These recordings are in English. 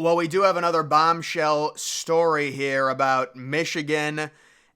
Well, we do have another bombshell story here about Michigan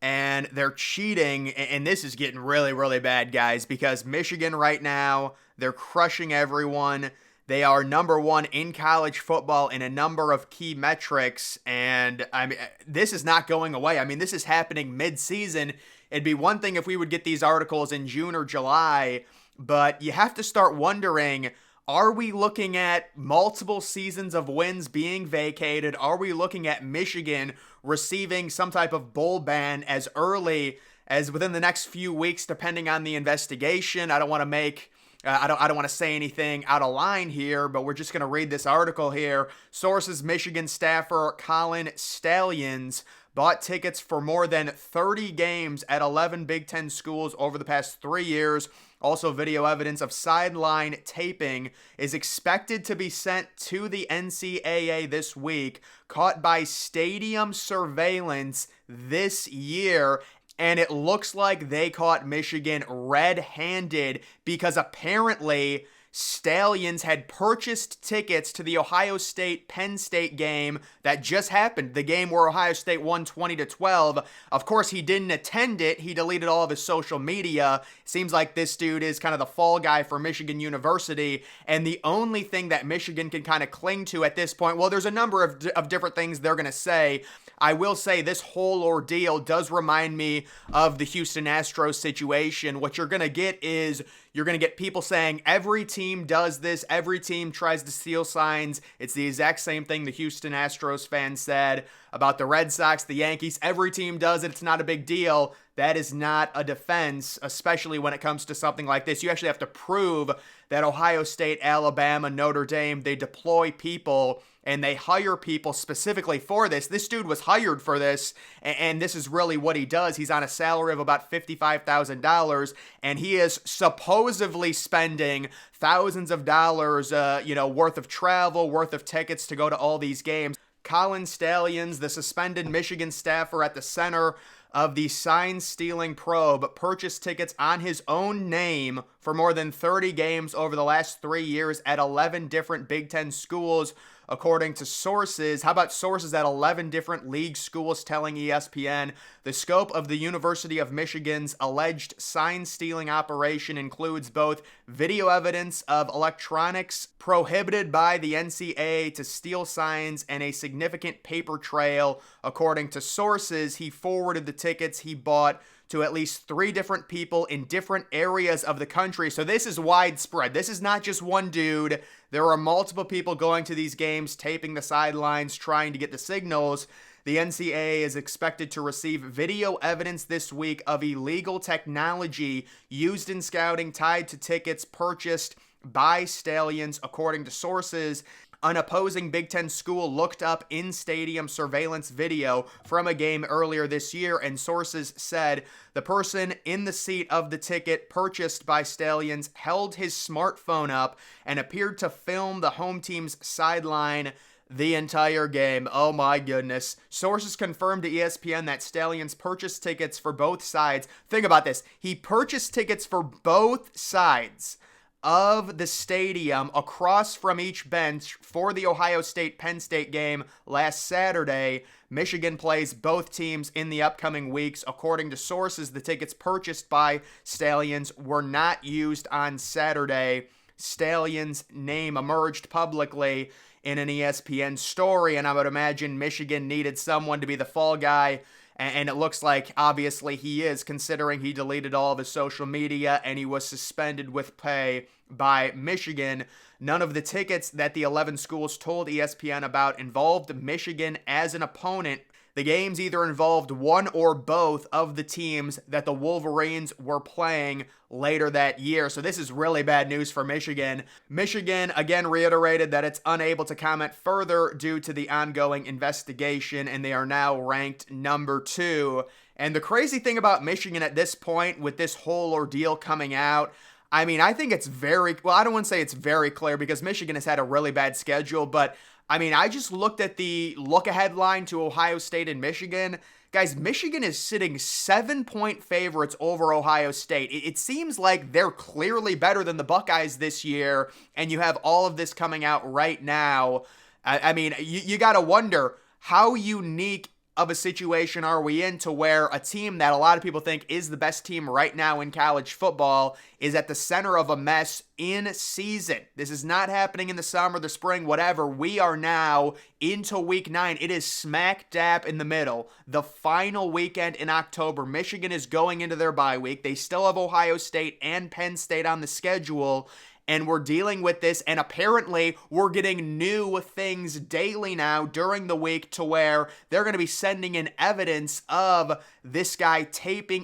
and they're cheating. And this is getting really, really bad, guys, because Michigan right now, they're crushing everyone. They are number one in college football in a number of key metrics. And I mean, this is not going away. I mean, this is happening mid-season. It'd be one thing if we would get these articles in June or July, but you have to start wondering, are we looking at multiple seasons of wins being vacated? Are we looking at Michigan receiving some type of bowl ban as early as within the next few weeks, depending on the investigation? I don't want to make I don't want to say anything out of line here, but we're just going to read this article here. Sources: Michigan staffer Colin Stalions bought tickets for more than 30 games at 11 Big Ten schools over the past 3 years. Also, video evidence of sideline taping is expected to be sent to the NCAA this week, caught by stadium surveillance this year. And it looks like they caught Michigan red-handed because apparently Stalions had purchased tickets to the Ohio State-Penn State game that just happened, the game where Ohio State won 20-12. Of course, he didn't attend it. He deleted all of his social media. Seems like this dude is kind of the fall guy for Michigan University, and the only thing that Michigan can kind of cling to at this point, well, there's a number of different things they're going to say. I will say this whole ordeal does remind me of the Houston Astros situation. What you're going to get is you're going to get people saying every team does this, every team tries to steal signs. It's the exact same thing the Houston Astros fans said about the Red Sox, the Yankees. Every team does it. It's not a big deal. That is not a defense, especially when it comes to something like this. You actually have to prove that Ohio State, Alabama, Notre Dame, they deploy people and they hire people specifically for this. This dude was hired for this, and this is really what he does. He's on a salary of about $55,000, and he is supposedly spending thousands of dollars, worth of travel, worth of tickets to go to all these games. Colin Stalions, the suspended Michigan staffer at the center of the sign-stealing probe, purchased tickets on his own name for more than 30 games over the last 3 years at 11 different Big Ten schools, according to sources. How about sources at 11 different league schools telling ESPN the scope of the University of Michigan's alleged sign-stealing operation includes both video evidence of electronics prohibited by the NCAA to steal signs and a significant paper trail. According to sources, he forwarded the tickets he bought to at least 3 different people in different areas of the country. So this is widespread. This is not just one dude. There are multiple people going to these games, taping the sidelines, trying to get the signals. The NCAA is expected to receive video evidence this week of illegal technology used in scouting tied to tickets purchased by Stalions, according to sources. An opposing Big Ten school looked up in-stadium surveillance video from a game earlier this year, and sources said the person in the seat of the ticket purchased by Stalions held his smartphone up and appeared to film the home team's sideline the entire game. Oh my goodness. Sources confirmed to ESPN that Stalions purchased tickets for both sides. Think about this. He purchased tickets for both sides of the stadium across from each bench for the Ohio State-Penn State game last Saturday. Michigan plays both teams in the upcoming weeks. According to sources, the tickets purchased by Stalions were not used on Saturday. Stalions' name emerged publicly in an ESPN story, and I would imagine Michigan needed someone to be the fall guy. And it looks like, obviously, he is, considering he deleted all of his social media and he was suspended with pay by Michigan. None of the tickets that the 11 schools told ESPN about involved Michigan as an opponent. The games either involved one or both of the teams that the Wolverines were playing later that year. So this is really bad news for Michigan. Michigan, again, reiterated that it's unable to comment further due to the ongoing investigation, and they are now ranked number 2. And the crazy thing about Michigan at this point, with this whole ordeal coming out, I mean, I think it's I don't want to say it's very clear because Michigan has had a really bad schedule, but I mean, I just looked at the look-ahead line to Ohio State and Michigan. Guys, Michigan is sitting 7-point favorites over Ohio State. It seems like they're clearly better than the Buckeyes this year, and you have all of this coming out right now. I mean, you got to wonder how unique of a situation are we in to where a team that a lot of people think is the best team right now in college football is at the center of a mess in season. This is not happening in the summer, the spring, whatever. We are now into week 9. It is smack dab in the middle. The final weekend in October. Michigan is going into their bye week. They still have Ohio State and Penn State on the schedule. And we're dealing with this, and apparently we're getting new things daily now during the week to where they're going to be sending in evidence of this guy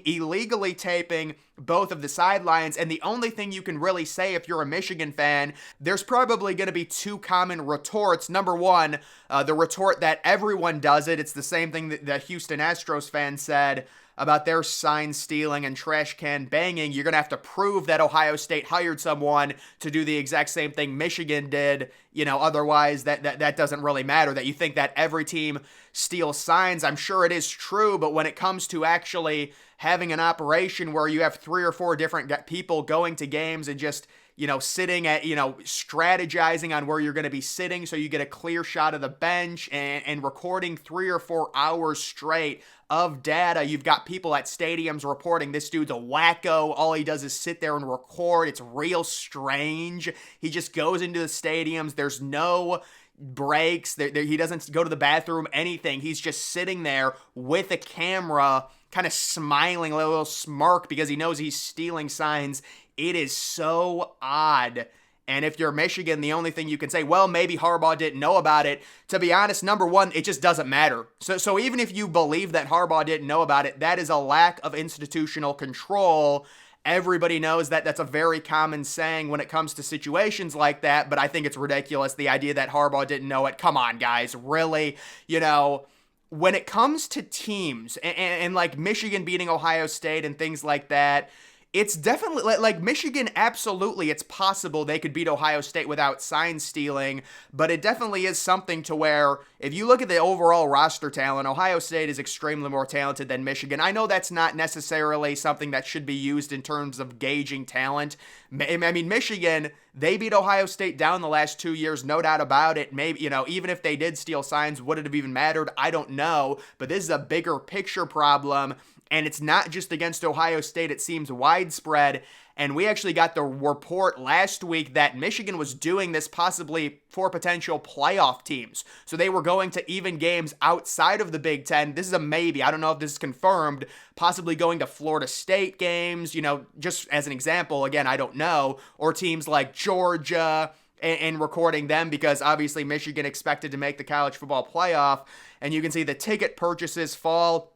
illegally taping both of the sidelines. And the only thing you can really say if you're a Michigan fan, there's probably going to be two common retorts. Number one, the retort that everyone does it. It's the same thing that the Houston Astros fan said about their sign stealing and trash can banging. You're going to have to prove that Ohio State hired someone to do the exact same thing Michigan did. Otherwise that doesn't really matter. That you think that every team steals signs. I'm sure it is true, but when it comes to actually having an operation where you have 3 or 4 different people going to games and just sitting at, strategizing on where you're going to be sitting so you get a clear shot of the bench and recording 3 or 4 hours straight of data. You've got people at stadiums reporting this dude's a wacko. All he does is sit there and record. It's real strange. He just goes into the stadiums. There's no breaks. He doesn't go to the bathroom, anything. He's just sitting there with a camera, kind of smiling, a little smirk because he knows he's stealing signs. It is so odd. And if you're Michigan, the only thing you can say, well, maybe Harbaugh didn't know about it. To be honest, number one, it just doesn't matter. So even if you believe that Harbaugh didn't know about it, that is a lack of institutional control. Everybody knows that that's a very common saying when it comes to situations like that, but I think it's ridiculous, the idea that Harbaugh didn't know it. Come on, guys, really? When it comes to teams and like Michigan beating Ohio State and things like that, it's definitely like Michigan, absolutely, it's possible they could beat Ohio State without sign stealing, but it definitely is something to where if you look at the overall roster talent, Ohio State is extremely more talented than Michigan. I know that's not necessarily something that should be used in terms of gauging talent. I mean, Michigan, they beat Ohio State down the last 2 years, no doubt about it. Maybe, even if they did steal signs, would it have even mattered? I don't know, but this is a bigger picture problem. And it's not just against Ohio State, it seems widespread. And we actually got the report last week that Michigan was doing this possibly for potential playoff teams. So they were going to even games outside of the Big Ten. This is a maybe. I don't know if this is confirmed. Possibly going to Florida State games, just as an example. Again, I don't know. Or teams like Georgia and recording them because obviously Michigan expected to make the college football playoff. And you can see the ticket purchases fall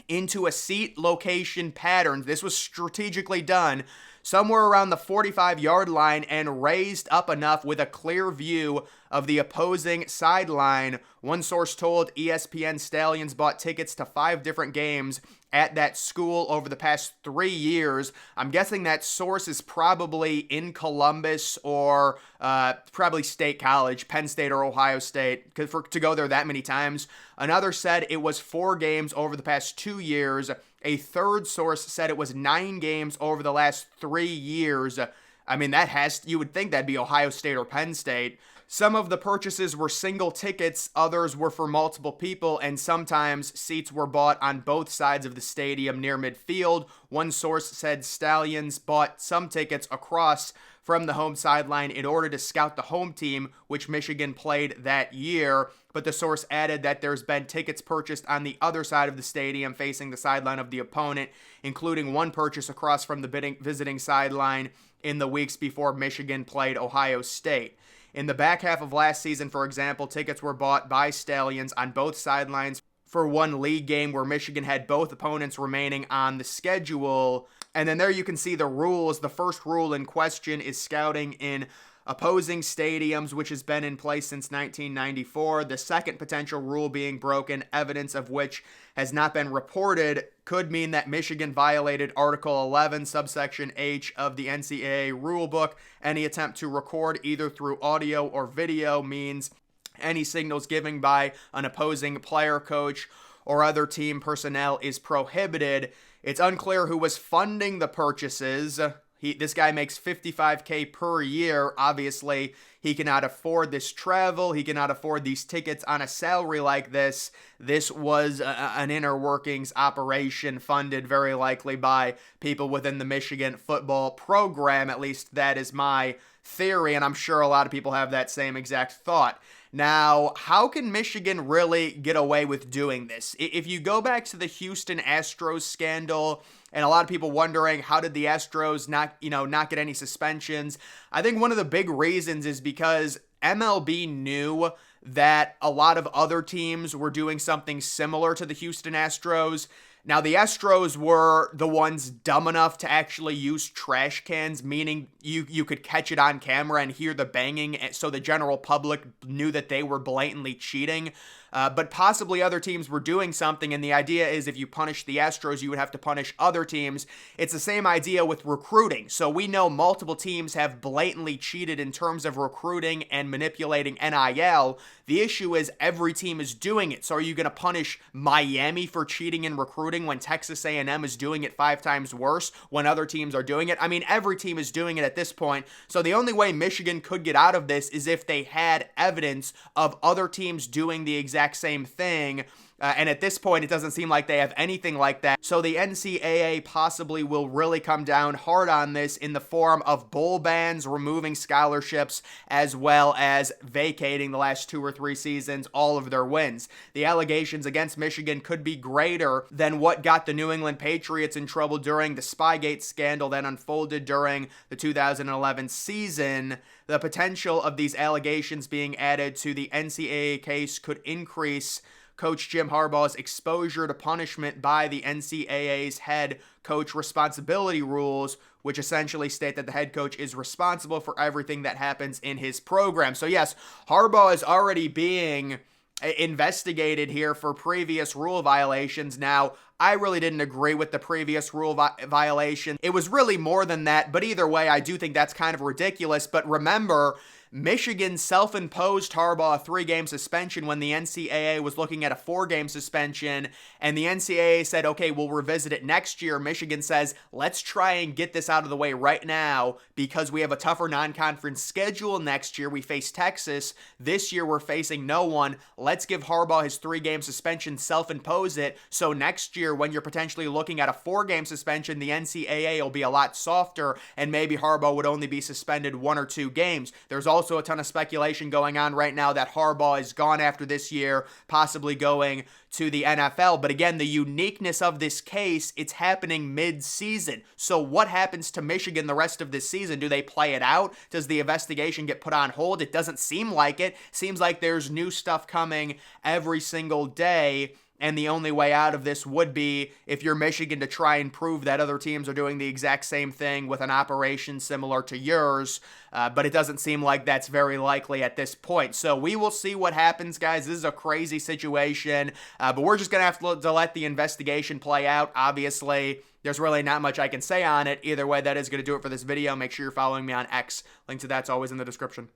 into a seat location pattern. This was strategically done somewhere around the 45-yard line and raised up enough with a clear view of the opposing sideline. One source told ESPN Stallions bought tickets to 5 different games at that school over the past 3 years. I'm guessing that source is probably in Columbus or probably State College, Penn State or Ohio State, to go there that many times. Another said it was 4 games over the past 2 years. A third source said it was 9 games over the last 3 years. I mean, you would think that'd be Ohio State or Penn State. Some of the purchases were single tickets, others were for multiple people, and sometimes seats were bought on both sides of the stadium near midfield. One source said Stallions bought some tickets across from the home sideline in order to scout the home team, which Michigan played that year. But the source added that there's been tickets purchased on the other side of the stadium facing the sideline of the opponent, including one purchase across from the visiting sideline in the weeks before Michigan played Ohio State. In the back half of last season, for example, tickets were bought by Stallions on both sidelines for one league game where Michigan had both opponents remaining on the schedule. And then there you can see the rules. The first rule in question is scouting in opposing stadiums, which has been in place since 1994. The second potential rule being broken, evidence of which has not been reported, could mean that Michigan violated Article 11, subsection H of the NCAA rulebook. Any attempt to record either through audio or video means any signals given by an opposing player, coach, or other team personnel is prohibited. It's unclear who was funding the purchases. This guy makes $55K per year. Obviously, he cannot afford this travel. He cannot afford these tickets on a salary like this. This was an inner workings operation funded very likely by people within the Michigan football program. At least that is my theory, and I'm sure a lot of people have that same exact thought. Now, how can Michigan really get away with doing this? If you go back to the Houston Astros scandal, and a lot of people wondering how did the Astros not get any suspensions, I think one of the big reasons is because MLB knew that a lot of other teams were doing something similar to the Houston Astros. Now, the Astros were the ones dumb enough to actually use trash cans, meaning you could catch it on camera and hear the banging, so the general public knew that they were blatantly cheating. But possibly other teams were doing something, and the idea is if you punish the Astros, you would have to punish other teams. It's the same idea with recruiting. So we know multiple teams have blatantly cheated in terms of recruiting and manipulating NIL. The issue is every team is doing it. So are you going to punish Miami for cheating in recruiting when Texas A&M is doing it 5 times worse when other teams are doing it? I mean, every team is doing it at this point. So the only way Michigan could get out of this is if they had evidence of other teams doing the exact same thing. And at this point, it doesn't seem like they have anything like that. So the NCAA possibly will really come down hard on this in the form of bowl bans, removing scholarships, as well as vacating the last 2 or 3 seasons, all of their wins. The allegations against Michigan could be greater than what got the New England Patriots in trouble during the Spygate scandal that unfolded during the 2011 season. The potential of these allegations being added to the NCAA case could increase Coach Jim Harbaugh's exposure to punishment by the NCAA's head coach responsibility rules, which essentially state that the head coach is responsible for everything that happens in his program. So yes, Harbaugh is already being investigated here for previous rule violations. Now, I really didn't agree with the previous rule violation. It was really more than that, but either way, I do think that's kind of ridiculous. But remember, Michigan self-imposed Harbaugh a 3-game suspension when the NCAA was looking at a 4-game suspension, and the NCAA said, okay, we'll revisit it next year. Michigan says, let's try and get this out of the way right now because we have a tougher non-conference schedule next year. We face Texas. This year we're facing no one. Let's give Harbaugh his 3-game suspension, self-impose it, so next year when you're potentially looking at a 4-game suspension, the NCAA will be a lot softer, and maybe Harbaugh would only be suspended 1 or 2 games. There's also a ton of speculation going on right now that Harbaugh is gone after this year, possibly going to the NFL. But again, the uniqueness of this case, it's happening mid-season. So what happens to Michigan the rest of this season? Do they play it out? Does the investigation get put on hold? It doesn't seem like it. Seems like there's new stuff coming every single day. And the only way out of this would be if you're Michigan to try and prove that other teams are doing the exact same thing with an operation similar to yours. But it doesn't seem like that's very likely at this point. So we will see what happens, guys. This is a crazy situation. But we're just going to have to let the investigation play out. Obviously, there's really not much I can say on it. Either way, that is going to do it for this video. Make sure you're following me on X. Link to that's always in the description.